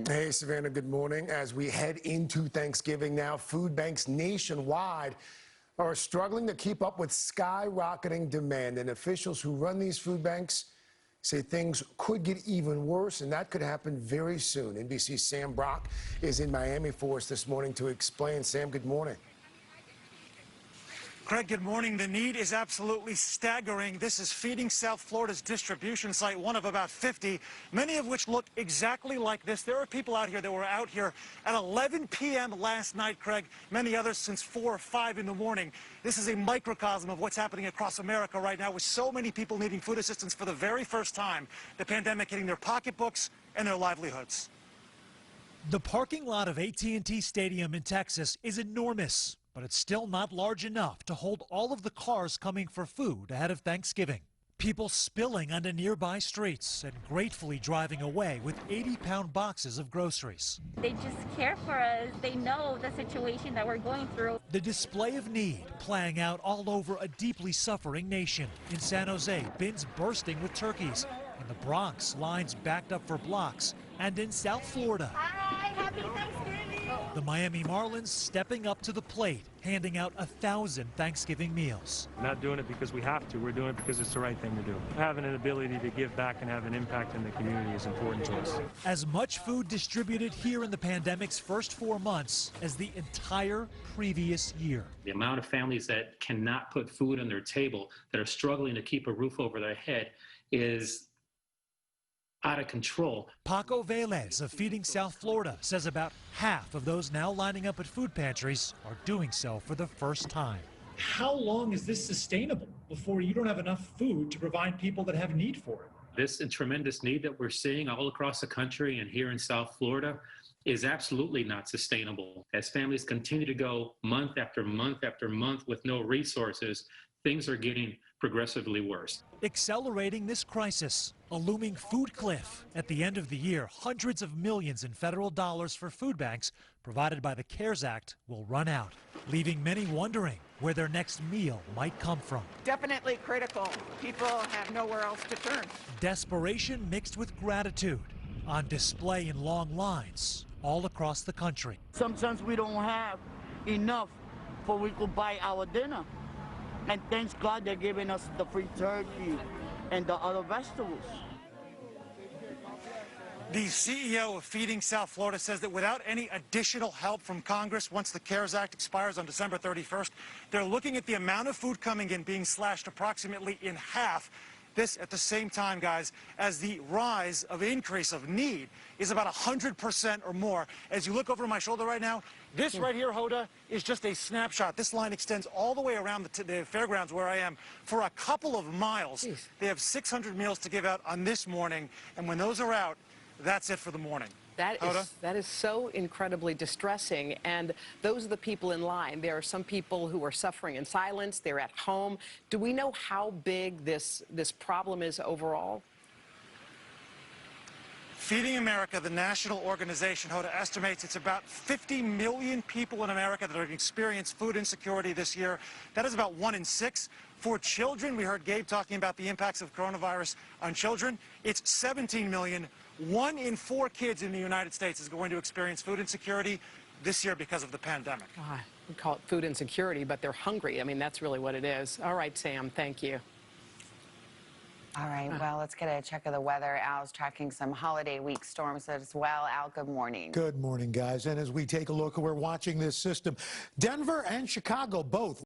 morning. Hey, Savannah, good morning. As we head into Thanksgiving now, food banks nationwide are struggling to keep up with skyrocketing demand, and officials who run these food banks say things could get even worse, and that could happen very soon. NBC's Sam Brock is in Miami for us this morning to explain. Sam, good morning. Craig, good morning. The need is absolutely staggering. This is Feeding South Florida's distribution site, one of about 50, many of which look exactly like this. There are people out here that were out here at 11 p.m. last night, Craig, many others since 4 or 5 in the morning. This is a microcosm of what's happening across America right now, with so many people needing food assistance for the very first time, the pandemic hitting their pocketbooks and their livelihoods. The parking lot of AT&T Stadium in Texas is enormous, but it's still not large enough to hold all of the cars coming for food ahead of Thanksgiving. People spilling onto nearby streets and gratefully driving away with 80-pound boxes of groceries. They just care for us. They know the situation that we're going through. The display of need playing out all over a deeply suffering nation. In San Jose, bins bursting with turkeys. In the Bronx, lines backed up for blocks. And in South Florida, Hi, happy Thanksgiving. the Miami Marlins stepping up to the plate, handing out 1,000 Thanksgiving meals. We're not doing it because we have to. We're doing it because it's the right thing to do. Having an ability to give back and have an impact in the community is important to us. As much food distributed here in the pandemic's first 4 months as the entire previous year. The amount of families that cannot put food on their table, that are struggling to keep a roof over their head, is out of control. Paco Velez of Feeding South Florida says about half of those now lining up at food pantries are doing so for the first time. How long is this sustainable before you don't have enough food to provide people that have need for it? This tremendous need that we're seeing all across the country and here in South Florida is absolutely not sustainable. As families continue to go month after month after month with no resources, things are getting progressively worse. Accelerating this crisis, a looming food cliff. At the end of the year, hundreds of millions in federal dollars for food banks provided by the CARES Act will run out, leaving many wondering where their next meal might come from. Definitely critical. People have nowhere else to turn. Desperation mixed with gratitude on display in long lines all across the country. Sometimes we don't have enough for we could buy our dinner. And thanks God they're giving us the free turkey and the other vegetables. The CEO of Feeding South Florida says that without any additional help from Congress, once the CARES Act expires on December 31st, they're looking at the amount of food coming in being slashed approximately in half. This at the same time, guys, as the rise of increase of need is about 100% or more. As you look over my shoulder right now, this right here, Hoda, is just a snapshot. This line extends all the way around the fairgrounds where I am for a couple of miles. Jeez. They have 600 meals to give out on this morning, and when those are out, that's it for the morning. That is so incredibly distressing, and those are the people in line. There are some people who are suffering in silence. They're at home. Do we know how big this problem is overall? Feeding America, the national organization, Hoda, estimates it's about 50 million people in America that have experienced food insecurity this year. That is about 1 in 6. For children, we heard Gabe talking about the impacts of coronavirus on children. It's 17 million. 1 in 4 kids in the United States is going to experience food insecurity this year because of the pandemic. We call it food insecurity, but they're hungry. I mean, that's really what it is. All right, Sam, thank you. All right, well, let's get a check of the weather. Al's tracking some holiday week storms as well. Al, good morning. Good morning, guys. And as we take a look, we're watching this system. Denver and Chicago both